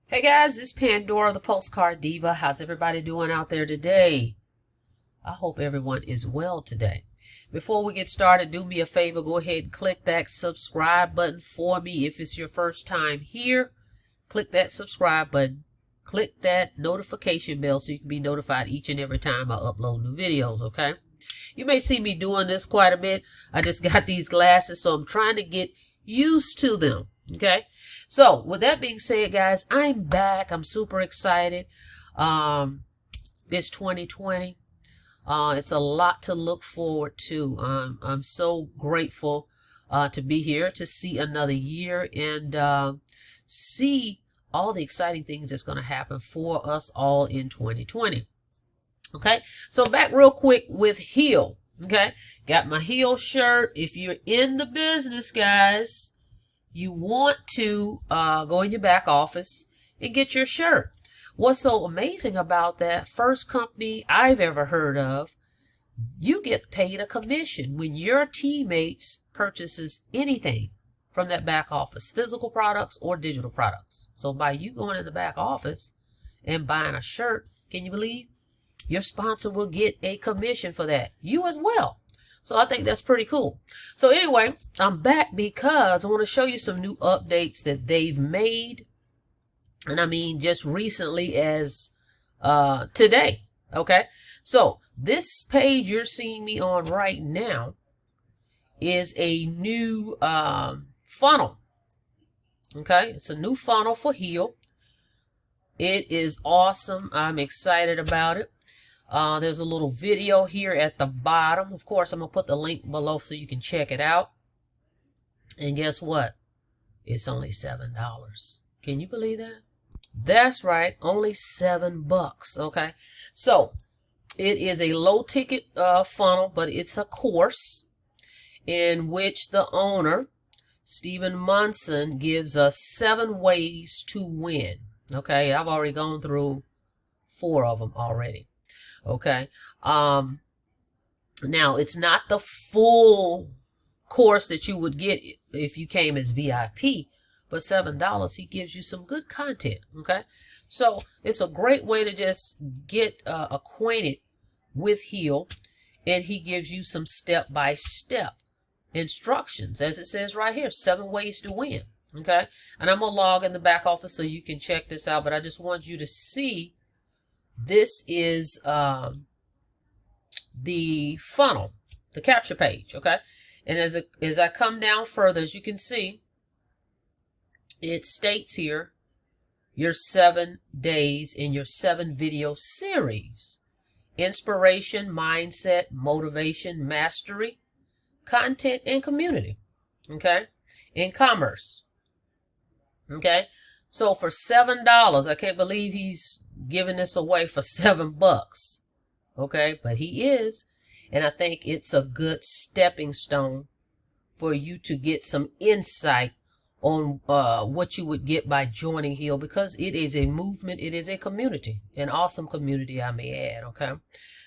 Hey guys, it's Pandora, the Postcard Diva. How's everybody doing out there today? I hope everyone is well today. Before we get started, do me a favor, go ahead and click that subscribe button for me. If it's your first time here, click that subscribe button. Click that notification bell so you can be notified each and every time I upload new videos, okay? You may see me doing this quite a bit. I just got these glasses, so I'm trying to get used to them, okay? So with that being said, guys, I'm back. I'm super excited. It's 2020. It's a lot to look forward to. I'm so grateful to be here, to see another year and see all the exciting things that's going to happen for us all in 2020. Okay, so back real quick with Heal. Okay, got my Heal shirt. If you're in the business, guys, you want to go in your back office and get your shirt. What's so amazing about that, first company I've ever heard of, you get paid a commission when your teammates purchases anything from that back office, physical products or digital products. So by you going in the back office and buying a shirt, can you believe your sponsor will get a commission for that? You as well. So I think that's pretty cool. So anyway, I'm back because I want to show you some new updates that they've made. And I mean, just recently as today. Okay. So this page you're seeing me on right now is a new funnel. Okay. It's a new funnel for Heal. It is awesome. I'm excited about it. There's a little video here at the bottom. Of course, I'm going to put the link below so you can check it out. And guess what? It's only $7. Can you believe that? That's right. Only $7. Okay. So it is a low ticket funnel, but it's a course in which the owner, Stephen Munson, gives us 7 ways to win. Okay. I've already gone through 4 of them already. Okay. Now it's not the full course that you would get if you came as VIP, but $7, he gives you some good content. Okay. So it's a great way to just get acquainted with Heal, and he gives you some step-by-step instructions, as it says right here, 7 ways to win. Okay. And I'm going to log in the back office so you can check this out, but I just want you to see this is the funnel, the capture page, okay? And as I come down further, as you can see, it states here your 7 days in your 7 video series. Inspiration, mindset, motivation, mastery, content, and community, okay? In commerce, okay? So for $7, I can't believe he's giving this away for $7. Okay, but he is. And I think it's a good stepping stone for you to get some insight on what you would get by joining Heal, because it is a movement. It is a community, an awesome community, I may add. Okay,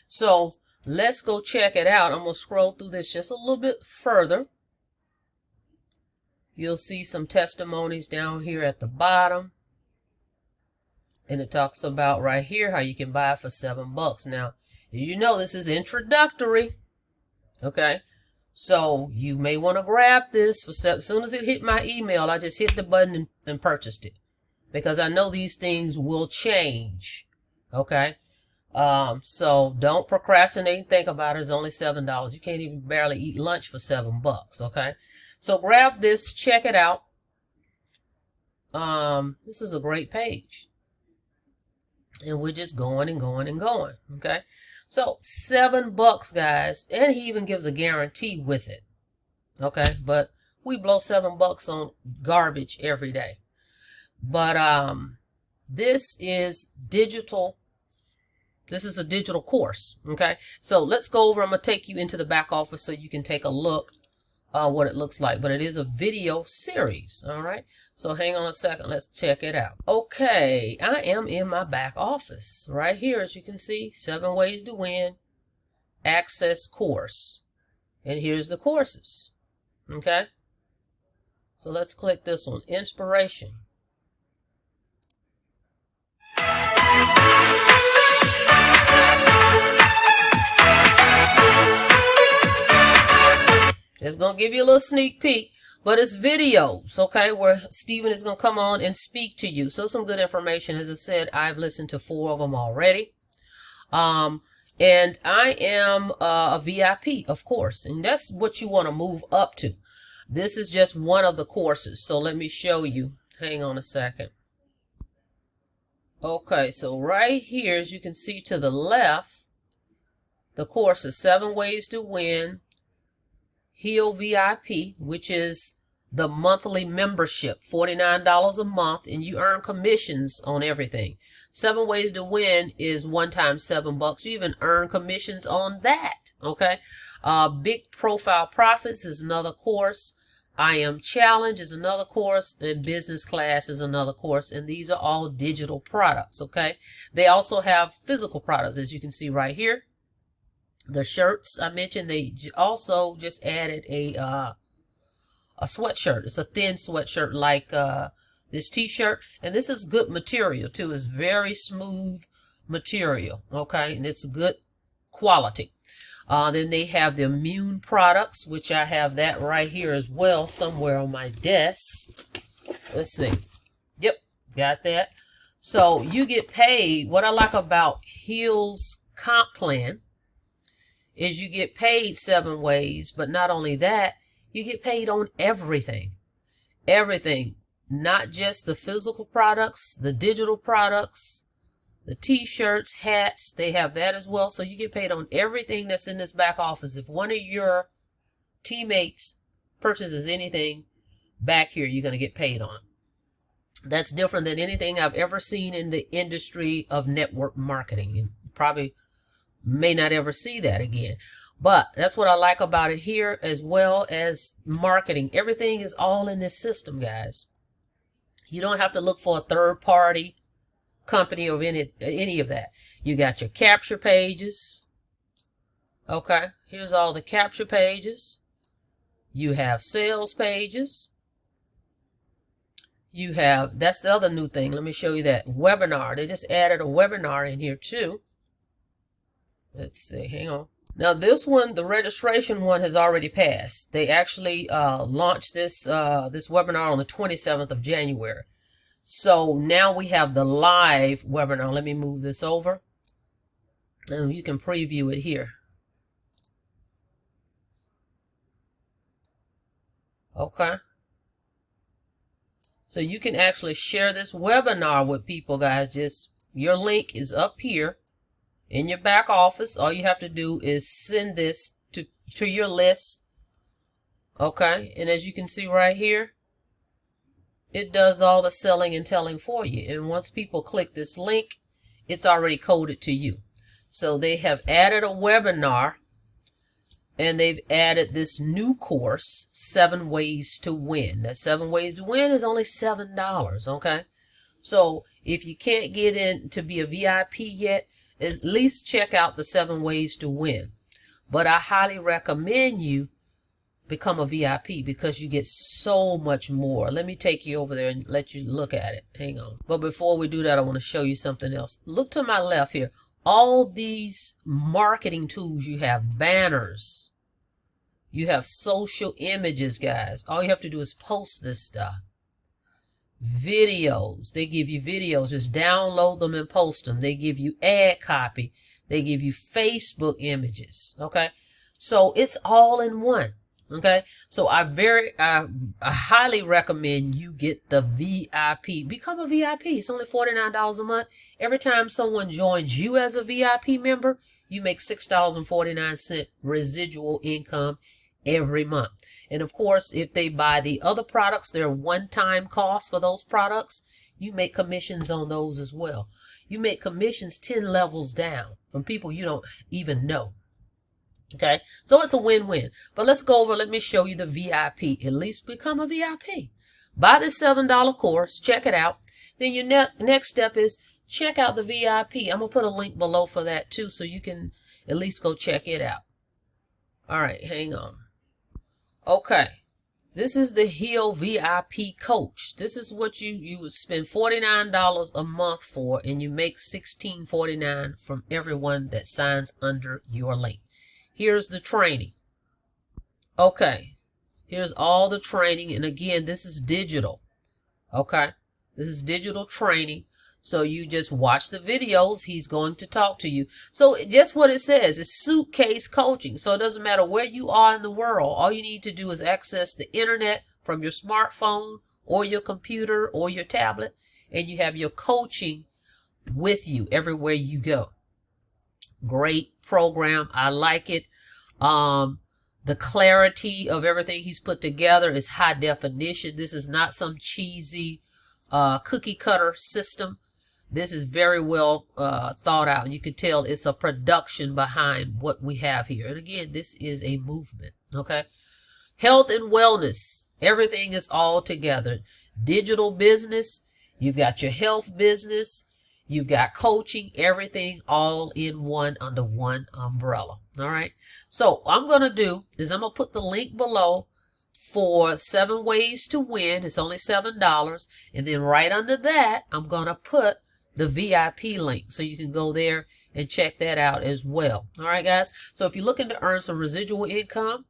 so let's go check it out. I'm going to scroll through this just a little bit further. You'll see some testimonies down here at the bottom. And it talks about right here how you can buy it for $7. Now, as you know, this is introductory. Okay. So you may want to grab this for as soon as it hit my email. I just hit the button and purchased it, because I know these things will change. Okay. So don't procrastinate and think about it. It's only $7. You can't even barely eat lunch for $7. Okay. So grab this, check it out. This is a great page. And we're just going and going and going. Okay. So $7, guys. And he even gives a guarantee with it. Okay. But we blow $7 on garbage every day. But this is digital. This is a digital course. Okay. So let's go over. I'm going to take you into the back office so you can take a look what it looks like. But it is a video series. All right. So hang on a second. Let's check it out. Okay. I am in my back office right here. As you can see, 7 ways to win, access course. And here's the courses. Okay. So let's click this one, inspiration. It's going to give you a little sneak peek, but it's videos, okay, where Stephen is going to come on and speak to you. So some good information. As I said, I've listened to 4 of them already. And I am a VIP, of course, and that's what you want to move up to. This is just one of the courses. So let me show you. Hang on a second. Okay, so right here, as you can see to the left, the course is 7 Ways to Win, Heal VIP, which is the monthly membership, $49 a month, and you earn commissions on everything. 7 Ways to Win is one time $7. You even earn commissions on that, okay? Big Profile Profits is another course. I Am Challenge is another course, and Business Class is another course, and these are all digital products, okay? They also have physical products, as you can see right here. The shirts I mentioned, they also just added a sweatshirt. It's a thin sweatshirt like this t-shirt, and this is good material too. It's very smooth material, okay, and it's good quality. Then they have the immune products, which I have that right here as well, somewhere on my desk. Let's see. Yep, got that. So you get paid. What I like about Heal's comp plan is you get paid 7 ways, but not only that, you get paid on everything. Everything, not just the physical products, the digital products, the t-shirts, hats, they have that as well. So you get paid on everything that's in this back office. If one of your teammates purchases anything back here, you're going to get paid on it. That's different than anything I've ever seen in the industry of network marketing. You probably may not ever see that again. But that's what I like about it here, as well as marketing. Everything is all in this system, guys. You don't have to look for a third party company or any of that. You got your capture pages. Okay, here's all the capture pages. You have sales pages. You have, that's the other new thing. Let me show you that. Webinar. They just added a webinar in here too. Let's see, hang on. Now this one, the registration one, has already passed. They actually launched this this webinar on the 27th of January. So now we have the live webinar. Let me move this over. And you can preview it here. Okay. So you can actually share this webinar with people, guys. Just your link is up here in your back office. All you have to do is send this to your list. Okay. And as you can see right here, it does all the selling and telling for you. And once people click this link, it's already coded to you. So they have added a webinar, and they've added this new course, 7 Ways to Win. That 7 Ways to Win is only $7, okay? So if you can't get in to be a VIP yet, at least check out the 7 Ways to Win. But I highly recommend you become a VIP because you get so much more. Let me take you over there and let you look at it. Hang on. But before we do that, I want to show you something else. Look to my left here. All these marketing tools you have, banners, you have social images, guys. All you have to do is post this stuff. Videos, they give you videos. Just download them and post them. They give you ad copy. They give you Facebook images. Okay, so it's all in one. Okay, so I highly recommend you get the VIP. Become a VIP. It's only $49 a month. Every time someone joins you as a VIP member, you make $6.49 residual income every month. And of course, if they buy the other products, their one-time cost for those products, you make commissions on those as well. You make commissions 10 levels down from people you don't even know. Okay, so it's a win-win. But let's go over, let me show you the VIP. At least become a VIP. Buy this $7 course, check it out. Then your next step is check out the VIP. I'm going to put a link below for that too, so you can at least go check it out. All right, hang on. Okay, this is the Heal VIP Coach. This is what you would spend $49 a month for, and you make $16.49 from everyone that signs under your link. Here's the training. Okay, Here's all the training. And again, this is digital. Okay. This is digital training. So you just watch the videos. He's going to talk to you. So just what it says is suitcase coaching. So it doesn't matter where you are in the world. All you need to do is access the internet from your smartphone or your computer or your tablet. And you have your coaching with you everywhere you go. Great program. I like it. The clarity of everything he's put together is high definition. This is not some cheesy cookie cutter system. This is very well thought out. And you can tell it's a production behind what we have here. And again, this is a movement. Okay. Health and wellness. Everything is all together. Digital business. You've got your health business. You've got coaching, everything all in one under one umbrella. All right. So what I'm going to do is I'm going to put the link below for 7 ways to win. It's only $7. And then right under that, I'm going to put the VIP link. So you can go there and check that out as well. All right, guys. So if you're looking to earn some residual income,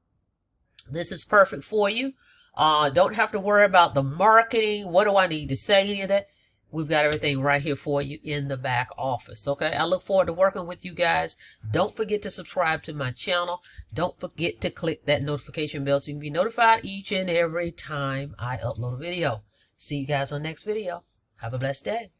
this is perfect for you. Don't have to worry about the marketing. What do I need to say? Any of that. We've got everything right here for you in the back office. Okay. I look forward to working with you guys. Don't forget to subscribe to my channel. Don't forget to click that notification bell so you can be notified each and every time I upload a video. See you guys on the next video. Have a blessed day.